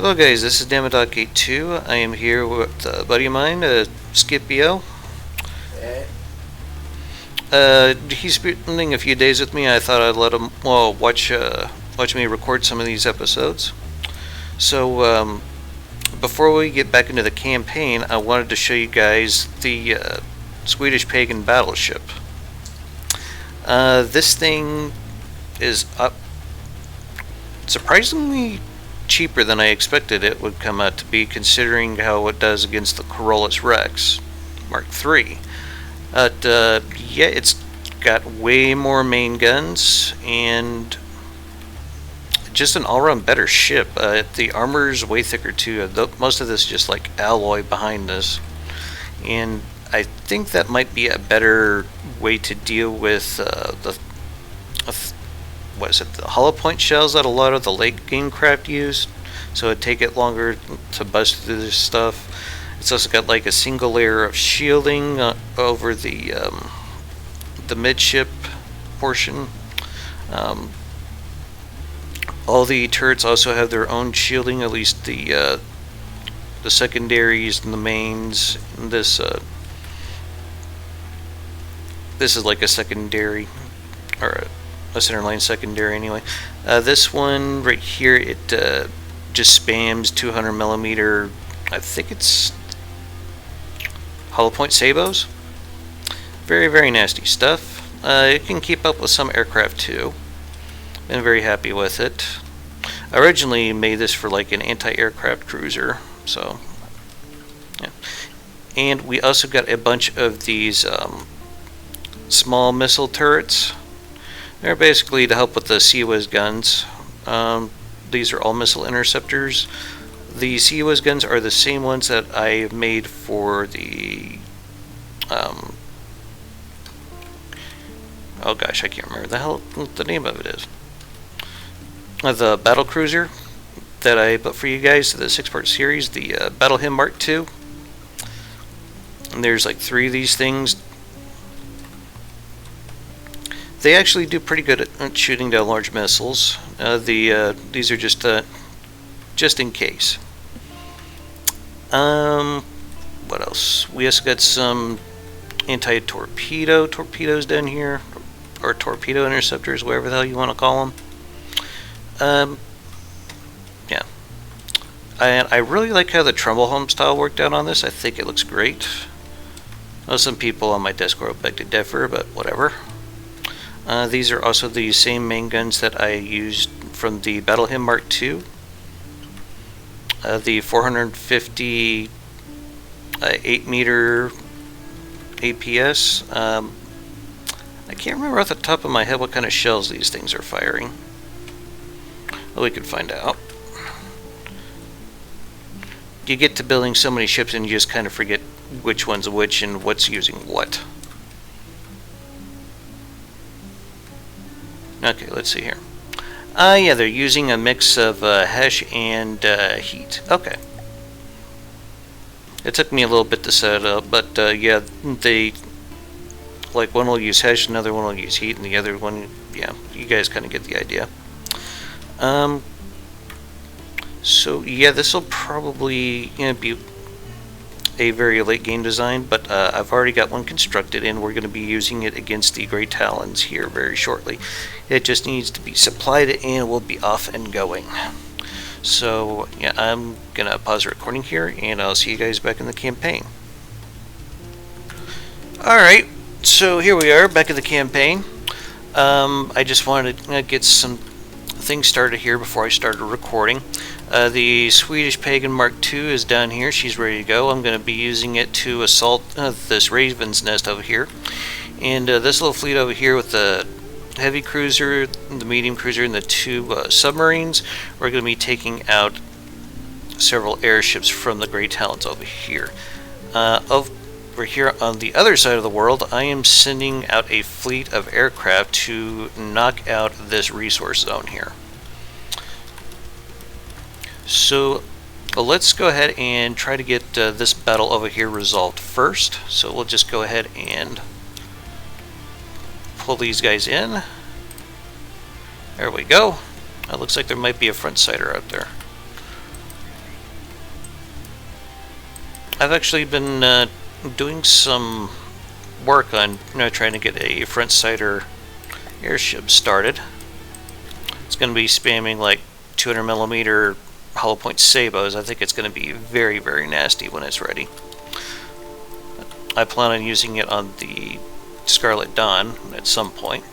Hello guys, this is Dama.K2. I am here with a buddy of mine, Skipio. He's spending a few days with me. I thought I'd let him watch me record some of these episodes. So before we get back into the campaign, I wanted to show you guys the Swedish pagan battleship. This thing is surprisingly cheaper than I expected it would come out to be, considering how it does against the Corollas Rex Mark III. Yeah, it's got way more main guns and just an all-around better ship. The armor's way thicker too. Most of this is just like alloy behind this, and I think that might be a better way to deal with the hollow point shells that a lot of the late game craft used. So it'd take it longer to bust through this stuff. It's also got like a single layer of shielding over the midship portion. All the turrets also have their own shielding, at least the secondaries and the mains. This is like a secondary, or a centerline secondary anyway. This one right here, it just spams 200 millimeter. I think it's hollow point sabos. Very, very nasty stuff. It can keep up with some aircraft too. Been very happy with it. I originally made this for like an anti-aircraft cruiser, so yeah. And we also got a bunch of these small missile turrets. They're basically to help with the COS guns. These are all missile interceptors. The COS guns are the same ones that I made for the oh gosh, I can't remember what the name of it is. The battle cruiser that I put for you guys, the 6-part series, the Battle Hymn Mark II. And there's like 3 of these things. They actually do pretty good at shooting down large missiles. These are just in case. What else? We also got some torpedoes down here, or torpedo interceptors, whatever the hell you want to call them. Yeah. And I really like how the trumbull home style worked out on this. I think it looks great. I know some people on my Discord beg to differ, but whatever. These are also the same main guns that I used from the Battle Hymn Mark II. The 450 8-meter APS. I can't remember off the top of my head what kind of shells these things are firing. Well, we can find out. You get to building so many ships and you just kind of forget which one's which and what's using what. Okay, let's see here. Yeah, they're using a mix of HESH and heat. Okay. It took me a little bit to set it up, but yeah, one will use HESH, another one will use heat, and the other one, yeah, you guys kind of get the idea. So yeah, this will probably be a very late game design, but I've already got one constructed, and we're going to be using it against the Grey Talons here very shortly. It just needs to be supplied, and we'll be off and going. So yeah, I'm gonna pause the recording here, and I'll see you guys back in the campaign. Alright, so here we are back in the campaign. I just wanted to get some things started here before I started recording. The Swedish Pagan Mark II is down here. She's ready to go. I'm going to be using it to assault this Raven's Nest over here. And this little fleet over here with the heavy cruiser, the medium cruiser, and the 2 submarines, we're going to be taking out several airships from the Grey Talons over here. Over here on the other side of the world, I am sending out a fleet of aircraft to knock out this resource zone here. So let's go ahead and try to get this battle over here resolved first. So we'll just go ahead and pull these guys in. There we go. It looks like there might be a front sighter out there. I've actually been doing some work on trying to get a front sighter airship started. It's going to be spamming like 200 millimeter hollow point sabos. I think it's going to be very, very nasty when it's ready. I plan on using it on the Scarlet Dawn at some point.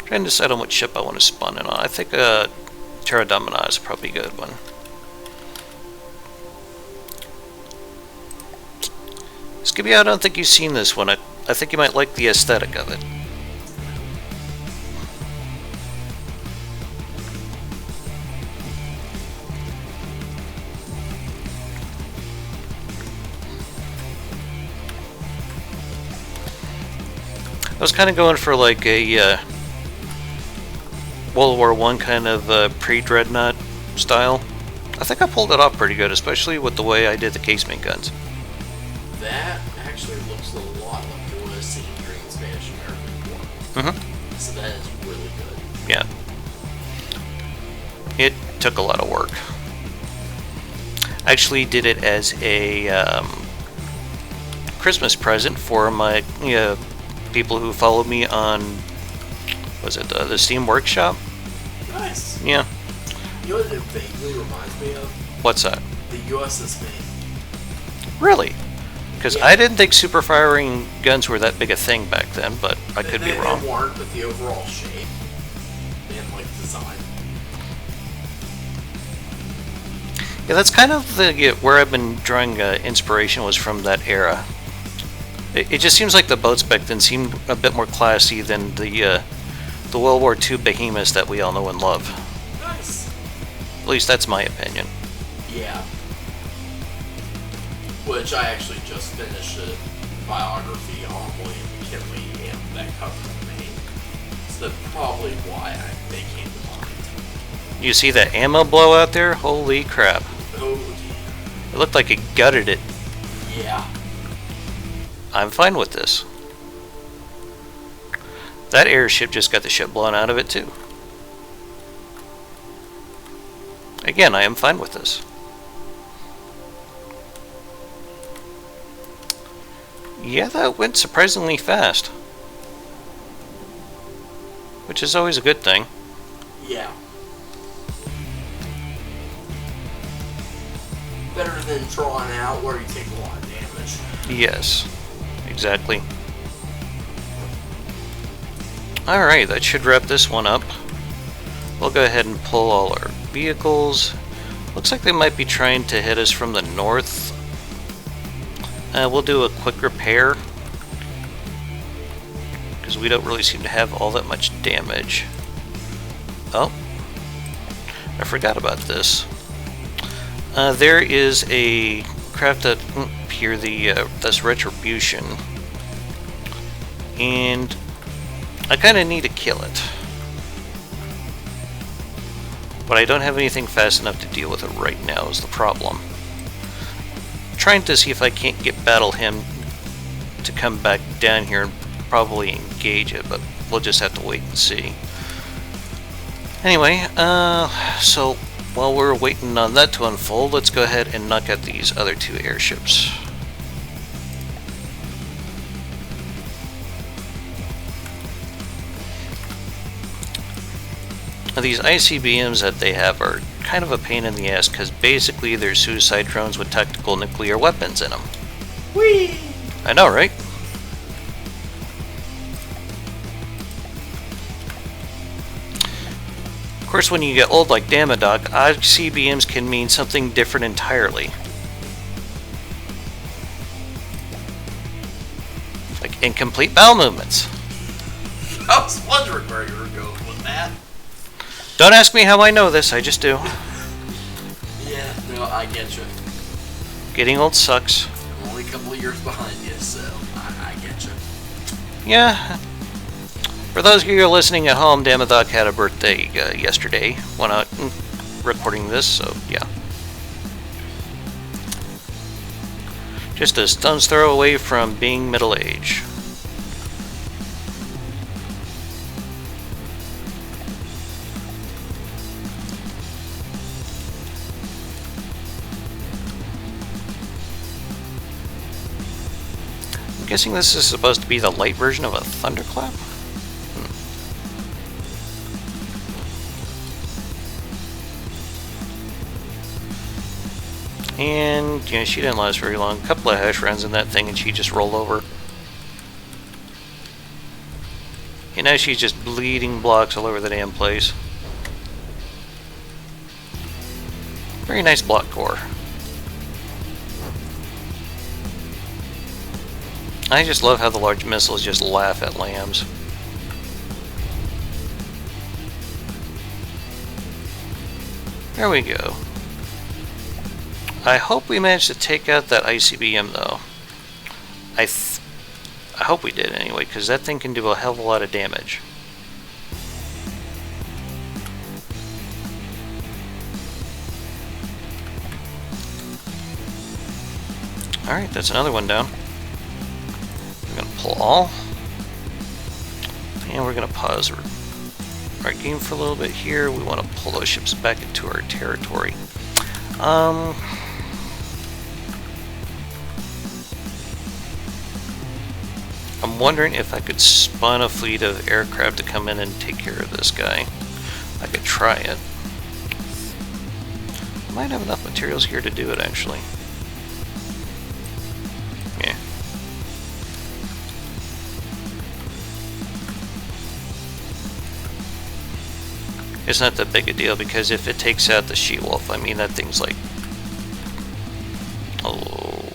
Trying to decide on what ship I want to spawn in on. I think Terra Dama is probably a good one. Skibby, I don't think you've seen this one. I think you might like the aesthetic of it. I was kind of going for like a World War I kind of pre-dreadnought style. I think I pulled it off pretty good, especially with the way I did the casement guns. That actually looks a lot like what was seen during the Spanish-American War. So that is really good. Yeah. It took a lot of work. I actually did it as a Christmas present for my people who follow me on, was it the Steam Workshop? Nice. Yeah. You know what it vaguely reminds me of? What's that? The USS Maine. Really? Because Yeah. I didn't think super firing guns were that big a thing back then, but I could be wrong. They weren't, but the overall shape and like design. Yeah, that's kind of the where I've been drawing inspiration was from that era. It just seems like the boats back then seemed a bit more classy than the World War II behemoths that we all know and love. Nice. At least that's my opinion. Yeah. Which I actually just finished a biography on William McKinley and that covered Maine. So that's probably why they came to mind. You see that ammo blow out there? Holy crap. Oh, It looked like it gutted it. yeah. I'm fine with this. That airship just got the shit blown out of it too. Again, I am fine with this. Yeah, that went surprisingly fast. Which is always a good thing. Yeah. Better than drawing out where you take a lot of damage. Yes, exactly. Alright, that should wrap this one up. We'll go ahead and pull all our vehicles. Looks like they might be trying to hit us from the north. We'll do a quick repair, because we don't really seem to have all that much damage. Oh, I forgot about this. There is a craft that here this retribution, and I kind of need to kill it, but I don't have anything fast enough to deal with it right now is the problem. Trying to see if I can't get Battle Him to come back down here and probably engage it, but we'll just have to wait and see. Anyway, so while we're waiting on that to unfold, let's go ahead and knock out these other two airships. Now, these ICBMs that they have are kind of a pain in the ass because basically they're suicide drones with tactical nuclear weapons in them. Whee! I know, right? Of course, when you get old like Dama, ICBMs can mean something different entirely. Like incomplete bowel movements. I was wondering where you were going with that. Don't ask me how I know this, I just do. Yeah, no, I get you. Getting old sucks. I'm only a couple of years behind you, so I get you. Yeah. For those of you who are listening at home, Damadoc had a birthday yesterday when I'm recording this, so yeah. Just a stone's throw away from being middle-aged. guessing this is supposed to be the light version of a thunderclap? And, you know, she didn't last very long. A couple of hash rounds in that thing and she just rolled over. And now she's just bleeding blocks all over the damn place. Very nice block core. I just love how the large missiles just laugh at lambs. There we go. I hope we managed to take out that ICBM though. I hope we did anyway, because that thing can do a hell of a lot of damage. Alright, that's another one down. We're going to pull all. And we're going to pause our game for a little bit here. We want to pull those ships back into our territory. I'm wondering if I could spawn a fleet of aircraft to come in and take care of this guy. I could try it. I might have enough materials here to do it, actually. Yeah. It's not that big a deal, because if it takes out the She-Wolf, I mean, that thing's like... oh...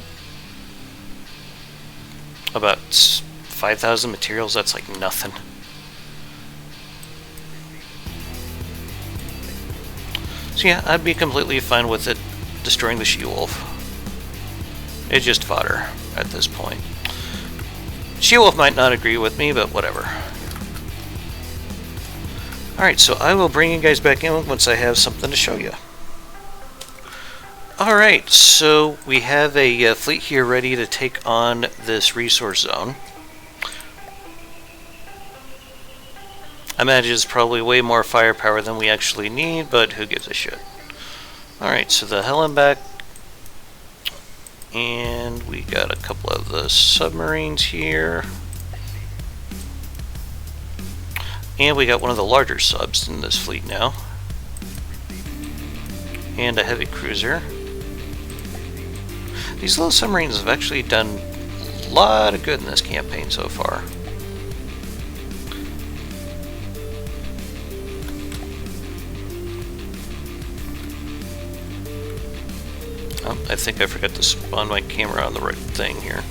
about 5,000 materials, that's like nothing. So yeah, I'd be completely fine with it destroying the She-Wolf. It's just fodder at this point. She-Wolf might not agree with me, but whatever. Alright, so I will bring you guys back in once I have something to show you. Alright, so we have a fleet here ready to take on this resource zone. I imagine it's probably way more firepower than we actually need, but who gives a shit. Alright, so the hell I'm back. And we got a couple of the submarines here. And we got one of the larger subs in this fleet now. And a heavy cruiser. These little submarines have actually done a lot of good in this campaign so far. Oh, I think I forgot to spawn my camera on the right thing here.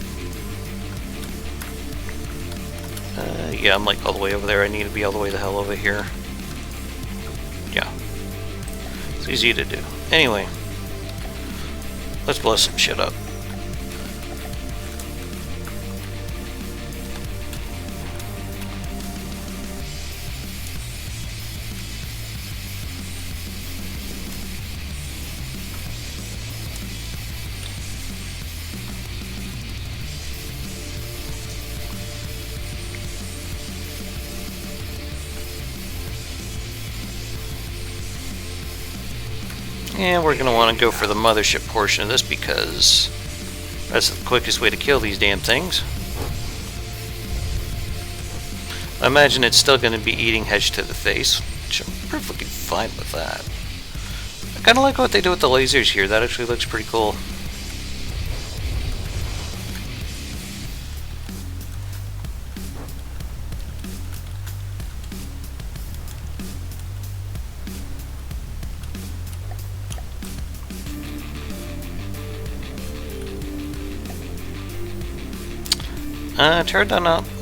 Yeah, I'm like all the way over there. I need to be all the way the hell over here. Yeah. It's easy to do. Anyway. Let's blow some shit up. And we're going to want to go for the mothership portion of this because that's the quickest way to kill these damn things. I imagine it's still going to be eating hedge to the face, which I'm perfectly fine with that. I kind of like what they do with the lasers here. That actually looks pretty cool.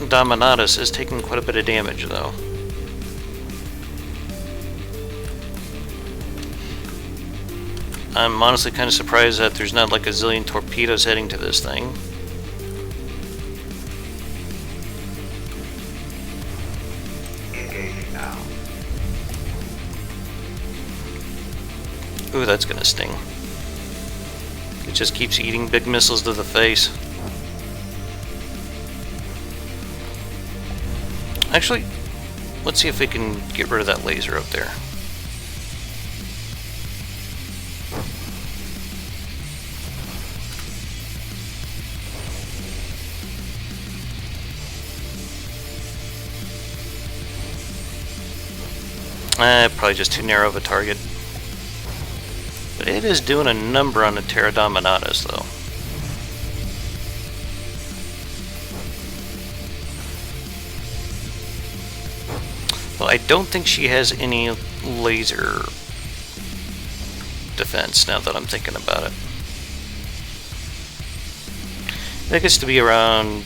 Dama is taking quite a bit of damage, though. I'm honestly kind of surprised that there's not like a zillion torpedoes heading to this thing. Engaging now. Ooh, that's gonna sting. It just keeps eating big missiles to the face. Actually, let's see if we can get rid of that laser up there. Probably just too narrow of a target. But it is doing a number on the Pterodominatus, though. Well, I don't think she has any laser defense, now that I'm thinking about it. That gets to be around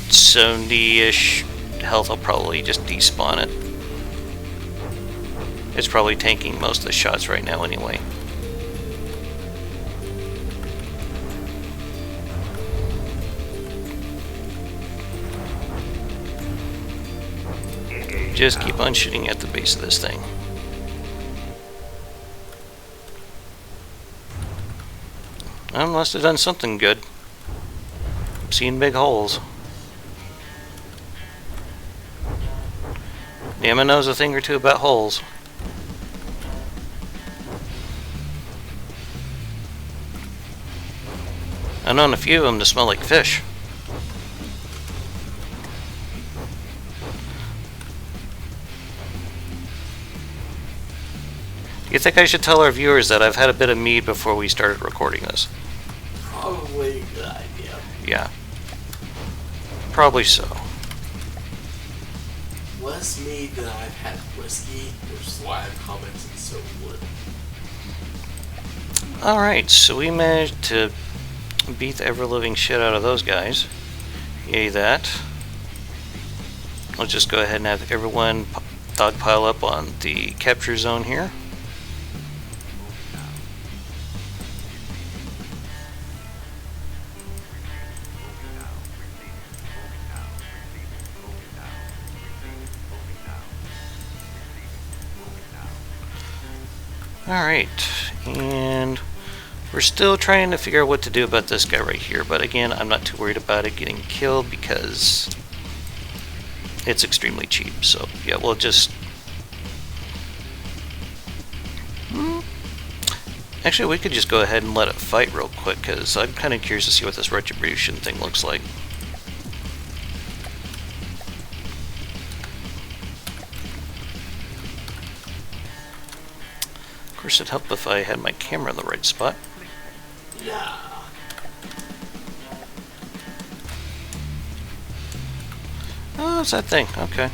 70-ish health. I'll probably just despawn it. It's probably tanking most of the shots right now anyway. Just keep on shooting at the base of this thing. I must have done something good. I'm seeing big holes. Dama knows a thing or two about holes. I've known a few of them to smell like fish. Do you think I should tell our viewers that I've had a bit of mead before we started recording this? Probably a good idea. Yeah. Probably so. Less mead than I've had whiskey, which is why I've commented so little. Alright, so we managed to beat the ever-living shit out of those guys. Yay that. Let's just go ahead and have everyone dogpile up on the capture zone here. Alright, and we're still trying to figure out what to do about this guy right here, but again, I'm not too worried about it getting killed because it's extremely cheap, so yeah, we'll just... Actually, we could just go ahead and let it fight real quick, because I'm kind of curious to see what this retribution thing looks like. Of course, it'd help if I had my camera in the right spot. Yeah. Oh, it's that thing. Okay.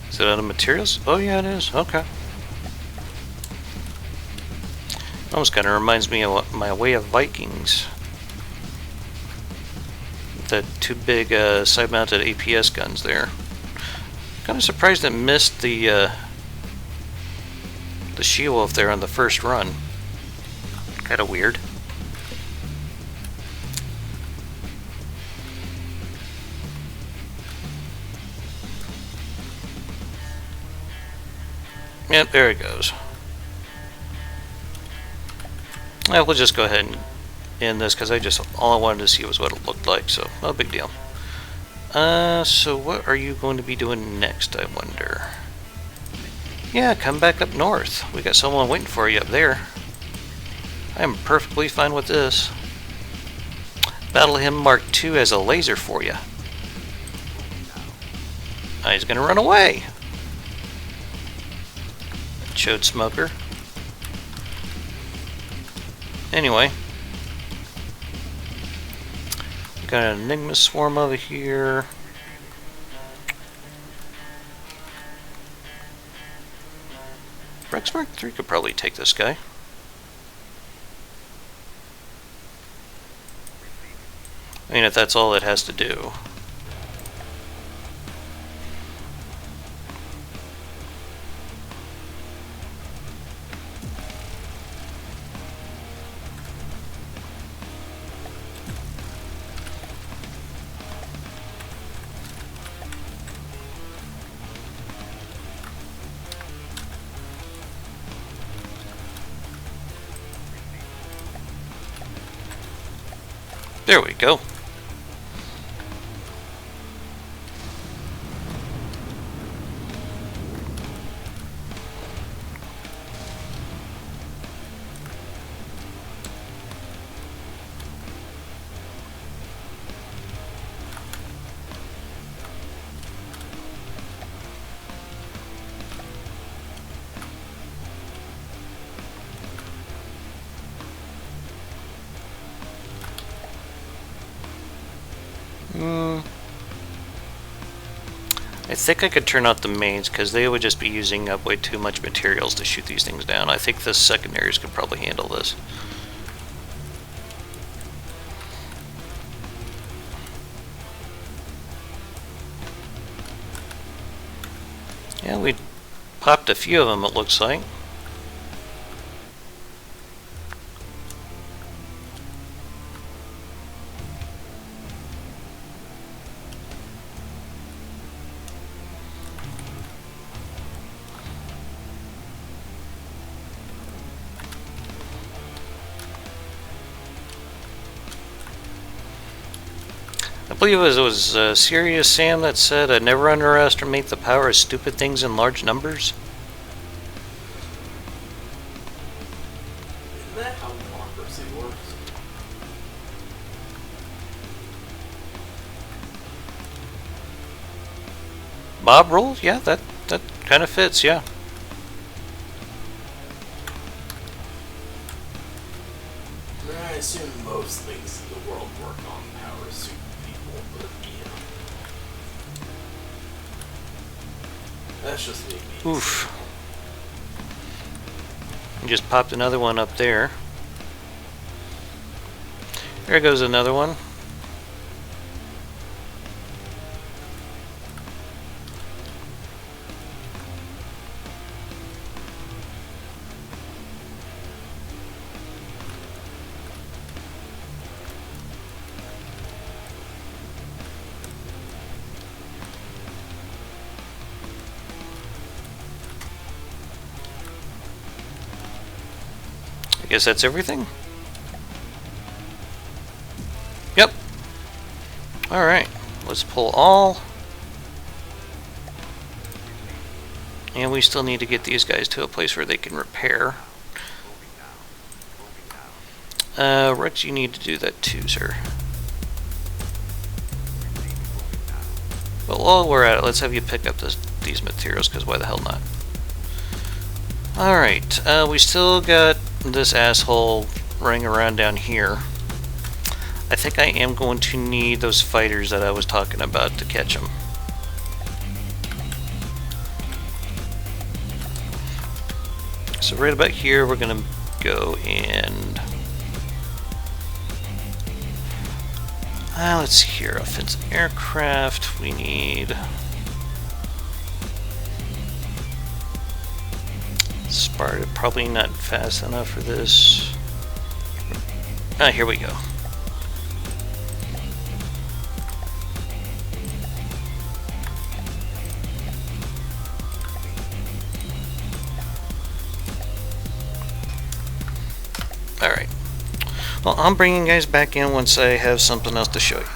Is it out of materials? Oh, yeah, it is. Okay. Almost kind of reminds me of my Way of Vikings. The two big side-mounted APS guns there. Kind of surprised it missed the She-Wolf there on the first run. Kind of weird. Yep, there it goes. Well, we'll just go ahead and end this because all I wanted to see was what it looked like, so no big deal. So what are you going to be doing next, I wonder? Yeah, come back up north. We got someone waiting for you up there. I'm perfectly fine with this. Battle him Mark II as a laser for you. He's gonna run away. Chode smoker. Anyway, we got an Enigma swarm over here. Rex Mark III could probably take this guy. I mean, if that's all it has to do. There we go. think I could turn out the mains because they would just be using up way too much materials to shoot these things down. I think the secondaries could probably handle this. Yeah, we popped a few of them, it looks like. I believe it was Serious Sam that said, never underestimate the power of stupid things in large numbers. Isn't that how democracy works? Bob rules? Yeah, that kind of fits, yeah. I assume most things in the world work on power of super people, but yeah. That's just me. Oof. Just popped another one up there. There goes another one. I guess that's everything. Yep. Alright, let's pull all. And we still need to get these guys to a place where they can repair. Rex, you need to do that too, sir. But while we're at it, let's have you pick up these materials, because why the hell not? Alright, we still got this asshole running around down here. I think I am going to need those fighters that I was talking about to catch him. So right about here we're going to go and... let's see here, offensive aircraft, we need... Sparta, probably not fast enough for this. Here we go. Alright. Well, I'm bringing you guys back in once I have something else to show you.